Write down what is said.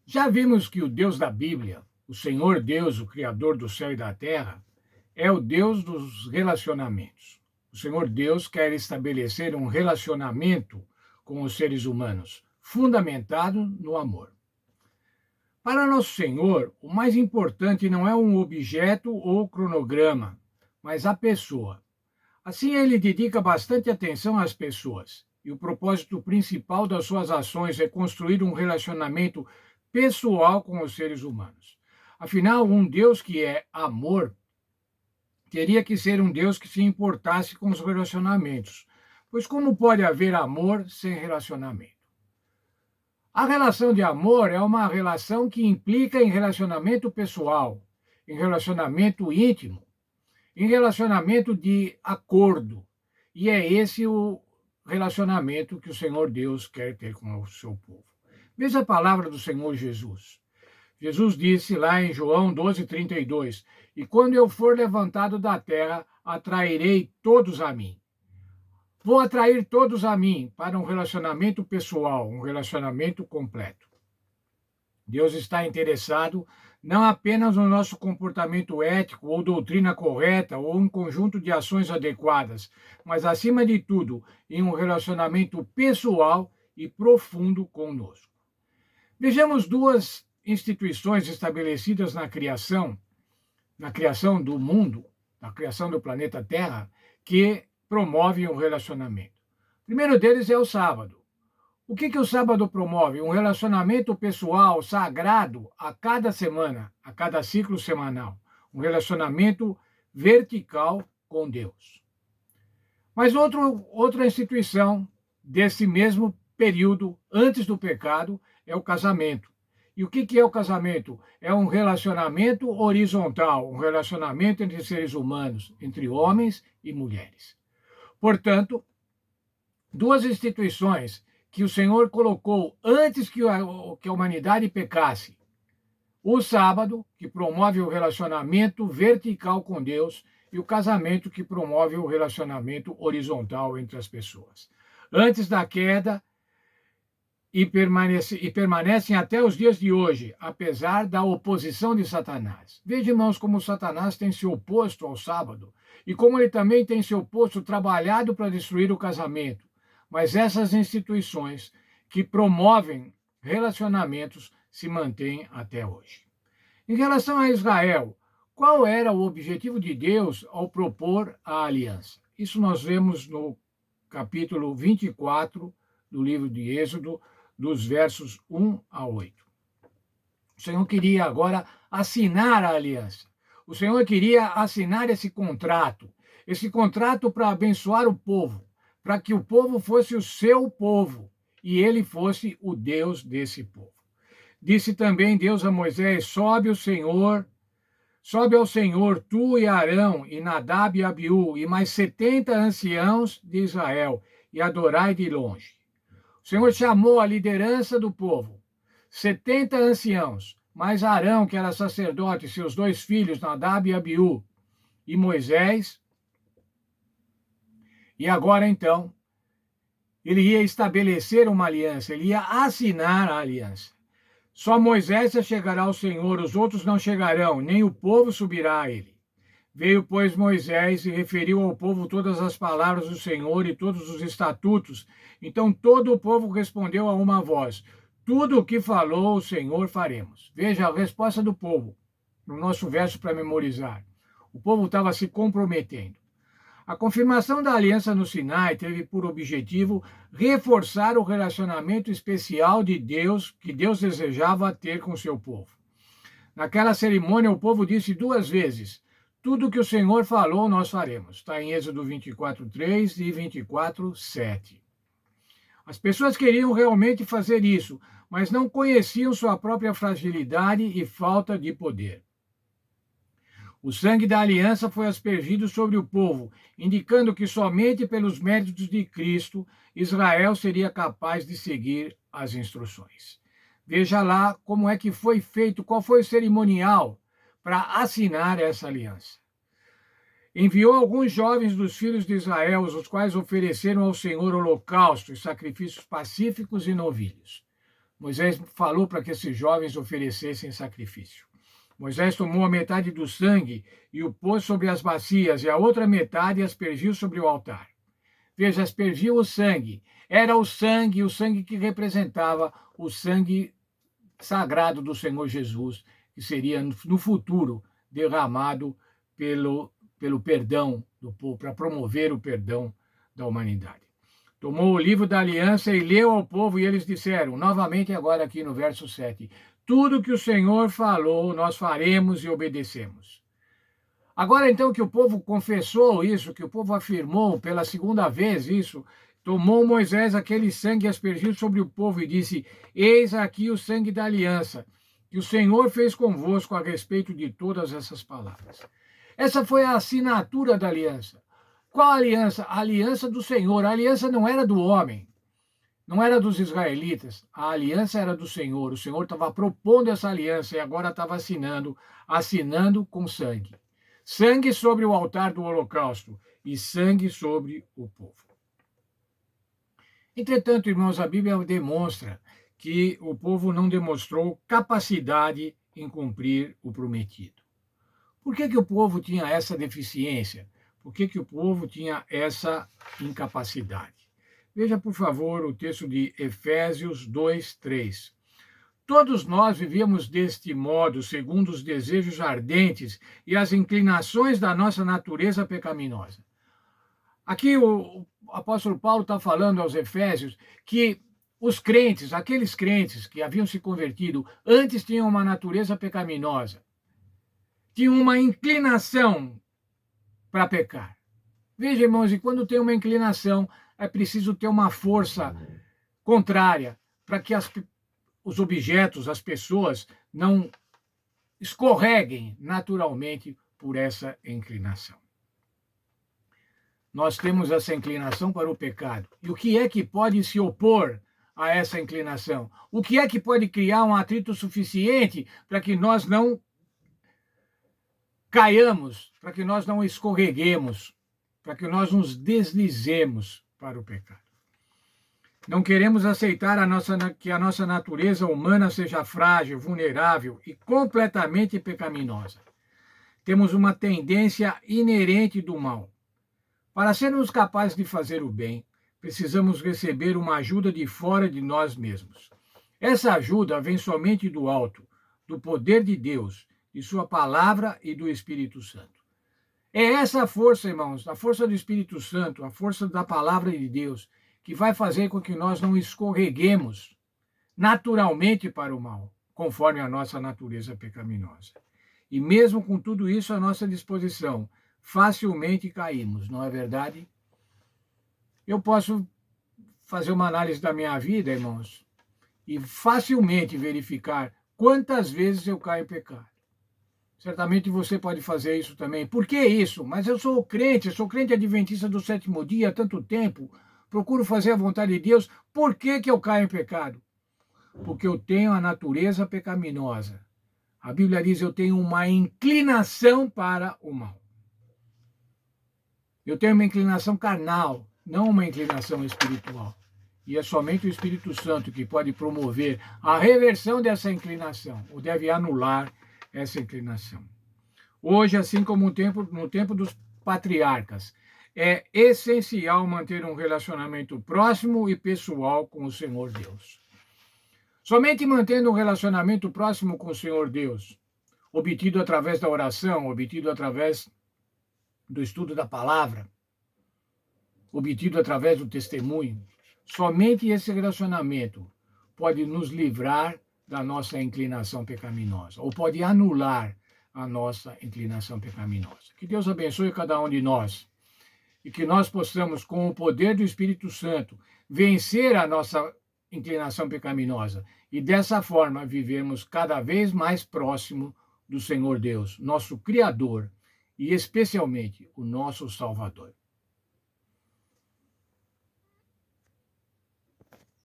Já vimos que o Deus da Bíblia, o Senhor Deus, o Criador do céu e da terra, é o Deus dos relacionamentos. O Senhor Deus quer estabelecer um relacionamento com os seres humanos, fundamentado no amor. Para nosso Senhor, o mais importante não é um objeto ou cronograma, mas a pessoa. Assim, ele dedica bastante atenção às pessoas. E o propósito principal das suas ações é construir um relacionamento pessoal com os seres humanos. Afinal, um Deus que é amor teria que ser um Deus que se importasse com os relacionamentos. Pois como pode haver amor sem relacionamento? A relação de amor é uma relação que implica em relacionamento pessoal, em relacionamento íntimo, em relacionamento de acordo. E é esse o relacionamento que o Senhor Deus quer ter com o seu povo. Veja a palavra do Senhor Jesus. Jesus disse lá em João 12:32: E quando eu for levantado da terra, atrairei todos a mim. Vou atrair todos a mim para um relacionamento pessoal, um relacionamento completo. Deus está interessado não apenas no nosso comportamento ético ou doutrina correta ou um conjunto de ações adequadas, mas, acima de tudo, em um relacionamento pessoal e profundo conosco. Vejamos duas instituições estabelecidas na criação do mundo, na criação do planeta Terra, que promovem o relacionamento. O primeiro deles é o sábado. O que o sábado promove? Um relacionamento pessoal sagrado a cada semana, a cada ciclo semanal. Um relacionamento vertical com Deus. Mas outra instituição desse mesmo período, antes do pecado, é o casamento. E o que é o casamento? É um relacionamento horizontal, um relacionamento entre seres humanos, entre homens e mulheres. Portanto, duas instituições que o Senhor colocou antes que a humanidade pecasse. O sábado, que promove o relacionamento vertical com Deus, e o casamento, que promove o relacionamento horizontal entre as pessoas. Antes da queda, e permanecem até os dias de hoje, apesar da oposição de Satanás. Veja, irmãos, como Satanás tem se oposto ao sábado, e como ele também tem se oposto, trabalhado para destruir o casamento. Mas essas instituições que promovem relacionamentos se mantêm até hoje. Em relação a Israel, qual era o objetivo de Deus ao propor a aliança? Isso nós vemos no capítulo 24 do livro de Êxodo, dos versos 1 a 8. O Senhor queria agora assinar a aliança. O Senhor queria assinar esse contrato para abençoar o povo, para que o povo fosse o seu povo e ele fosse o Deus desse povo. Disse também Deus a Moisés: sobe ao Senhor, tu e Arão, e Nadab e Abiú, e mais 70 anciãos de Israel, e adorai de longe. O Senhor chamou a liderança do povo, 70 anciãos, mais Arão, que era sacerdote, seus 2 filhos, Nadab e Abiú, e Moisés. E agora, então, ele ia estabelecer uma aliança, ele ia assinar a aliança. Só Moisés chegará ao Senhor, os outros não chegarão, nem o povo subirá a ele. Veio, pois, Moisés e referiu ao povo todas as palavras do Senhor e todos os estatutos. Então todo o povo respondeu a uma voz: tudo o que falou o Senhor faremos. Veja a resposta do povo, no nosso verso para memorizar. O povo estava se comprometendo. A confirmação da aliança no Sinai teve por objetivo reforçar o relacionamento especial de Deus que Deus desejava ter com seu povo. Naquela cerimônia, o povo disse 2 vezes: tudo que o Senhor falou, nós faremos. Está em Êxodo 24:3 e 24:7. As pessoas queriam realmente fazer isso, mas não conheciam sua própria fragilidade e falta de poder. O sangue da aliança foi aspergido sobre o povo, indicando que somente pelos méritos de Cristo Israel seria capaz de seguir as instruções. Veja lá como é que foi feito, qual foi o cerimonial para assinar essa aliança. Enviou alguns jovens dos filhos de Israel, os quais ofereceram ao Senhor holocausto e sacrifícios pacíficos e novilhos. Moisés falou para que esses jovens oferecessem sacrifício. Moisés tomou a metade do sangue e o pôs sobre as bacias, e a outra metade aspergiu sobre o altar. Veja, aspergiu o sangue. Era o sangue que representava o sangue sagrado do Senhor Jesus, que seria no futuro derramado pelo perdão do povo, para promover o perdão da humanidade. Tomou o livro da aliança e leu ao povo, e eles disseram, novamente agora aqui no verso 7, tudo que o Senhor falou, nós faremos e obedecemos. Agora então que o povo confessou isso, que o povo afirmou pela segunda vez isso, tomou Moisés aquele sangue e aspergiu sobre o povo e disse, eis aqui o sangue da aliança, que o Senhor fez convosco a respeito de todas essas palavras. Essa foi a assinatura da aliança. Qual aliança? A aliança do Senhor. A aliança não era do homem, não era dos israelitas. A aliança era do Senhor. O Senhor estava propondo essa aliança e agora estava assinando com sangue. Sangue sobre o altar do holocausto e sangue sobre o povo. Entretanto, irmãos, a Bíblia demonstra que o povo não demonstrou capacidade em cumprir o prometido. Por que o povo tinha essa deficiência? Por que o povo tinha essa incapacidade? Veja, por favor, o texto de Efésios 2:3. Todos nós vivíamos deste modo, segundo os desejos ardentes e as inclinações da nossa natureza pecaminosa. Aqui o apóstolo Paulo está falando aos Efésios que os crentes, aqueles crentes que haviam se convertido, antes tinham uma natureza pecaminosa, tinham uma inclinação para pecar. Veja, irmãos, e quando tem uma inclinação, é preciso ter uma força contrária para que os objetos, as pessoas, não escorreguem naturalmente por essa inclinação. Nós temos essa inclinação para o pecado. E o que é que pode se opor a essa inclinação? O que é que pode criar um atrito suficiente para que nós não caiamos, para que nós não escorreguemos, para que nós nos deslizemos para o pecado? Não queremos aceitar que a nossa natureza humana seja frágil, vulnerável e completamente pecaminosa. Temos uma tendência inerente do mal. Para sermos capazes de fazer o bem, precisamos receber uma ajuda de fora de nós mesmos. Essa ajuda vem somente do alto, do poder de Deus, de sua palavra e do Espírito Santo. É essa força, irmãos, a força do Espírito Santo, a força da palavra de Deus, que vai fazer com que nós não escorreguemos naturalmente para o mal, conforme a nossa natureza pecaminosa. E mesmo com tudo isso à nossa disposição, facilmente caímos, não é verdade? Eu posso fazer uma análise da minha vida, irmãos, e facilmente verificar quantas vezes eu caio em pecado. Certamente você pode fazer isso também. Por que isso? Mas eu sou crente adventista do sétimo dia há tanto tempo, procuro fazer a vontade de Deus. Por que eu caio em pecado? Porque eu tenho a natureza pecaminosa. A Bíblia diz, eu tenho uma inclinação para o mal. Eu tenho uma inclinação carnal, não uma inclinação espiritual. E é somente o Espírito Santo que pode promover a reversão dessa inclinação, ou deve anular essa inclinação. Hoje, assim como no tempo dos patriarcas, é essencial manter um relacionamento próximo e pessoal com o Senhor Deus. Somente mantendo um relacionamento próximo com o Senhor Deus, obtido através da oração, obtido através do estudo da palavra, obtido através do testemunho, somente esse relacionamento pode nos livrar da nossa inclinação pecaminosa, ou pode anular a nossa inclinação pecaminosa. Que Deus abençoe cada um de nós e que nós possamos, com o poder do Espírito Santo, vencer a nossa inclinação pecaminosa e dessa forma vivermos cada vez mais próximo do Senhor Deus, nosso Criador e especialmente o nosso Salvador.